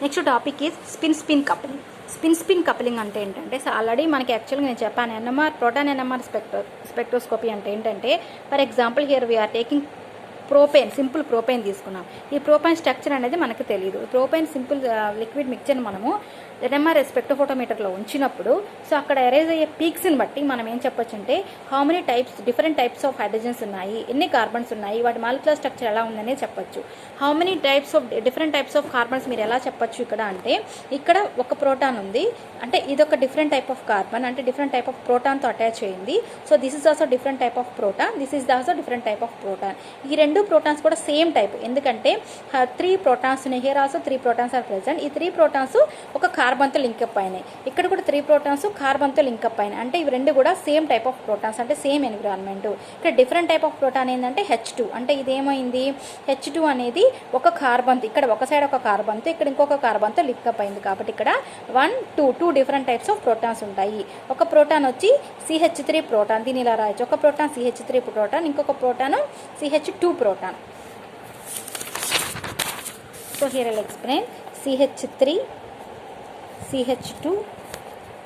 Next topic is spin coupling. Spin coupling అంటే ఏంటంటే, so already మనకి యాక్చువల్గా నేను చెప్పాను, ఎన్ఎంఆర్ ప్రోటాన్ ఎన్ఎంఆర్ స్పెక్ట్రోస్కోపీ అంటే ఏంటంటే, for example here we're taking propane, simple propane తీసుకున్నాం. ఈ ప్రోపేన్ స్ట్రక్చర్ అనేది మనకు తెలియదు. ప్రోపేన్ సింపుల్ లిక్విడ్ మిక్చర్ని మనము ఎన్ఎంఆర్ స్పెక్ట్రోఫోటోమీటర్లో ఉంచినప్పుడు సో అక్కడ ఎరేజ్ అయ్యే పీక్స్ని బట్టి మనం ఏం చెప్పొచ్చు అంటే, how many types different types of hydrogens ఉన్నాయి, ఎన్ని కార్బన్స్ ఉన్నాయి, వాటి మాలిక్యులర్ స్ట్రక్చర్ ఎలా ఉందనే చెప్పొచ్చు. How many types of different types of carbons మీరు ఎలా చెప్పొచ్చు ఇక్కడ అంటే, ఇక్కడ ఒక ప్రోటాన్ ఉంది అంటే ఇదొక డిఫరెంట్ టైప్ ఆఫ్ కార్బన్, అంటే డిఫరెంట్ టైప్ ఆఫ్ ప్రోటాన్తో అటాచ్ అయ్యింది. So this is also different type of proton, this is also different type of proton. ఈ రెండు ప్రోటాన్స్ కూడా సేమ్ టైప్, ఎందుకంటే 3 ప్రోటాన్స్ ఉన్నాయి. Here also 3 protons are present. ఈ 3 protons ఒక కార్బన్తో లింకప్ అయినాయి. ఇక్కడ కూడా 3 ప్రోటాన్స్ కార్బన్తో లింకప్ అయినాయి. అంటే ఇవి రెండు కూడా సేమ్ టైప్ ఆఫ్ ప్రోటాన్స్, అంటే సేమ్ ఎన్విరాన్మెంట్. ఇక్కడ డిఫరెంట్ టైప్ ఆఫ్ ప్రోటాన్ ఏంటంటే H2, అంటే ఇదేమైంది, H2 అనేది ఒక కార్బన్తో, ఇక్కడ ఒక సైడ్ ఒక కార్బన్తో, ఇక్కడ ఇంకొక కార్బన్తో లింకప్ అయింది. కాబట్టి ఇక్కడ 1, 2 డిఫరెంట్ టైప్స్ ఆఫ్ ప్రోటాన్స్ ఉంటాయి. ఒక ప్రోటాన్ వచ్చి CH3 ప్రోటాన్, దీని ఇలా రాయొచ్చు. ఒక ప్రోటాన్ CH3 ప్రోటాన్, ఇంకొక proton CH2 proton. So here I will explain CH3 CH2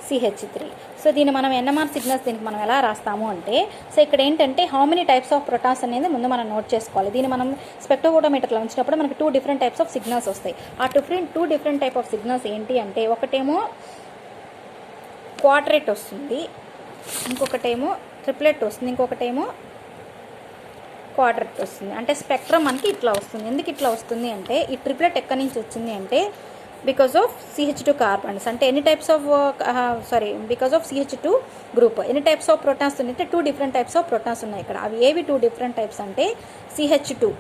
CH3. So దీన్ని మనం ఎన్ఎంఆర్ సిగ్నల్స్ దీనికి మనం ఎలా రాస్తాము అంటే, సో ఇక్కడ ఏంటంటే how many types of protons అనేది ముందు మనం నోట్ చేసుకోవాలి. దీన్ని మనం స్పెక్ట్రోఫోటోమీటర్లో ఉంచినప్పుడు మనకి 2 డిఫరెంట్ టైప్స్ ఆఫ్ సిగ్నల్స్ వస్తాయి. ఆ 2 డిఫరెంట్ టైప్ ఆఫ్ సిగ్నల్స్ ఏంటి అంటే, ఒకటేమో క్వాడ్రేట్ వస్తుంది, ఇంకొకటేమో ట్రిప్లెట్ వస్తుంది, ఇంకొకటేమో క్వాడ్రేట్ వస్తుంది. అంటే స్పెక్ట్రమ్ మనకి ఇట్లా వస్తుంది. ఎందుకు ఇట్లా వస్తుంది అంటే, ఈ ట్రిప్లెట్ ఎక్కడి నుంచి వచ్చింది అంటే బికాస్ ఆఫ్ CH2 కార్బన్స్, అంటే ఎన్ని types of because of CH2 group. ఎన్ని టైప్స్ ఆఫ్ ప్రోటాన్స్ ఉన్నాయి అంటే 2 డిఫరెంట్ టైప్స్ ఆఫ్ ప్రోటాన్స్ ఉన్నాయి ఇక్కడ. అవి ఏవి 2 డిఫరెంట్ టైప్స్ అంటే CH2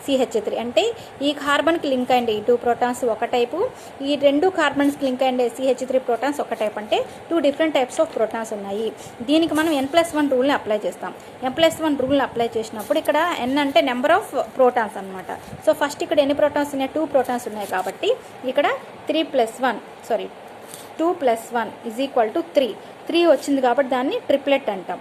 CH3, అంటే ఈ కార్బన్కి లింక్ అయ్యే ఈ 2 ప్రోటాన్స్ ఒక టైపు, ఈ 2 కార్బన్స్కి లింక్ అయ్యే CH3 ప్రోటాన్స్ ఒక టైప్. అంటే 2 డిఫరెంట్ టైప్స్ ఆఫ్ ప్రోటాన్స్ ఉన్నాయి. దీనికి మనం N+1 రూల్ని అప్లై చేస్తాం. N+1 రూల్ని అప్లై చేసినప్పుడు ఇక్కడ N అంటే నెంబర్ ఆఫ్ ప్రోటాన్స్ అనమాట. సో ఫస్ట్ ఇక్కడ ఎన్ని ప్రోటాన్స్ ఉన్నాయి, 2 ప్రోటాన్స్ ఉన్నాయి. కాబట్టి ఇక్కడ 2 + 1 = 3 వచ్చింది. కాబట్టి దాన్ని ట్రిప్లెట్ అంటాం.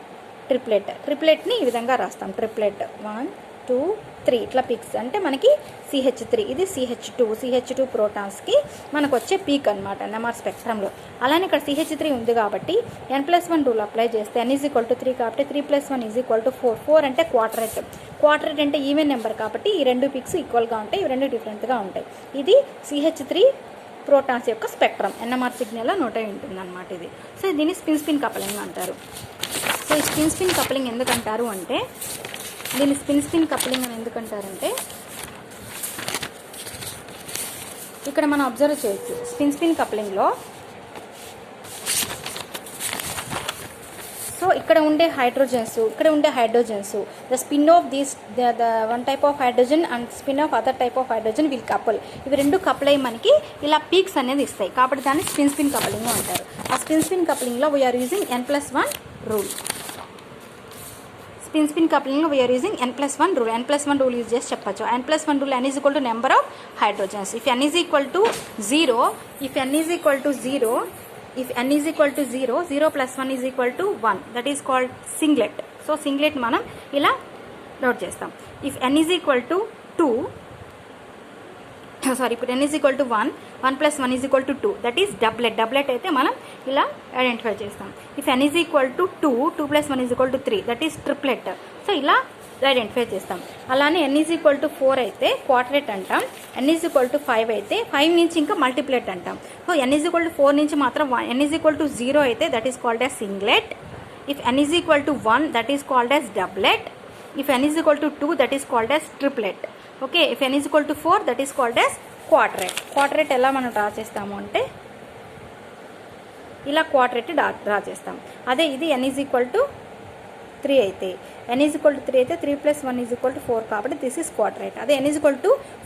ట్రిప్లెట్ని ఈ విధంగా రాస్తాం. ట్రిప్లెట్ 1, 2, 3 ఇట్లా పీక్స్. అంటే మనకి CH3, ఇది CH2 ప్రోటాన్స్కి మనకు వచ్చే పీక్ అనమాట ఎన్ఎంఆర్ స్పెక్ట్రంలో. అలానే ఇక్కడ CH3 ఉంది కాబట్టి N+1 రూల్ అప్లై చేస్తే N = 3 కాబట్టి 3 + 1 = 4. 4 అంటే క్వాడ్రేట్ అంటే ఈవెన్ నెంబర్ కాబట్టి ఈ 2 పీక్స్ ఈక్వల్గా ఉంటాయి, ఇవి 2 డిఫరెంట్గా ఉంటాయి. ఇది CH3 ప్రోటాన్స్ యొక్క స్పెక్ట్రమ్ ఎన్ఎంఆర్ సిగ్నల్లో నోట్ అయి ఉంటుంది అనమాట ఇది. సో దీన్ని స్పిన్ కప్లింగ్ అంటారు. సో ఈ స్పిన్ కప్లింగ్ ఎందుకంటారు అంటే, దీన్ని స్పిన్ కప్లింగ్ అని ఎందుకంటారంటే, ఇక్కడ మనం అబ్జర్వ్ చేయొచ్చు స్పిన్ కప్లింగ్లో. సో ఇక్కడ ఉండే hydrogens the spin off these the one type of hydrogen and spin off other type of hydrogen will couple. ఇవి 2 కపుల్ అయ్యి మనకి ఇలా పీక్స్ అనేది ఇస్తాయి. కాబట్టి దాన్ని స్పిన్ కప్లింగ్ అంటారు. ఆ స్పిన్ కప్లింగ్లో we are using N+1 rule. Spin కప్లింగ్లో we are using N+1 rule. N+1 rule use చేసి చెప్పచ్చు. N+1 rule N = number of hydrogens. If N = 0, 0 + 1 = 1, that is called singlet. So singlet మనం ఇలా నోట్ చేస్తాం. ఇఫ్ N = 2, ఇప్పుడు N = 1, 1 + 1 = 2, దట్ ఈస్ డబ్లెట్ అయితే మనం ఇలా ఐడెంటిఫై చేస్తాం. If N = 2, 2 + 1 = 3, that is triplet. So ఇలా ఐడెంటిఫై చేస్తాం. అలానే N = 4 అయితే క్వాడ్రేట్ అంటాం. N = 5 అయితే 5 నుంచి ఇంకా మల్టిప్లెట్ అంటాం. సో N = 4 నుంచి మాత్రం N = 0 అయితే that is called as singlet. If N = 1, that is called as డబ్లెట్. If N = 2, that is called as triplet. Okay, if N = 4, that is called as క్వాడ్రేట్ ఎలా మనం డ్రా చేస్తాము అంటే ఇలా క్వాడ్రేట్ డ్రా చేస్తాం. అదే ఇది N = 3 అయితే 3 + 1 = 4 కాబట్టి దిస్ ఈస్ క్వాడ్రేట్. అదే N =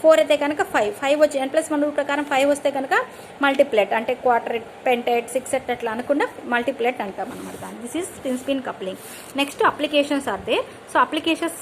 4 అయితే కనుక 5 వచ్చి N+1 రూల్ ప్రకారం 5 వస్తే కనుక మల్టిప్లెట్, అంటే క్వాడ్రేట్, పెంటేట్, సిక్సెట్ అట్లా అనకుండా మల్టిప్లెట్ అంటాం అనమాట. This is spin coupling. Next applications are they. So applications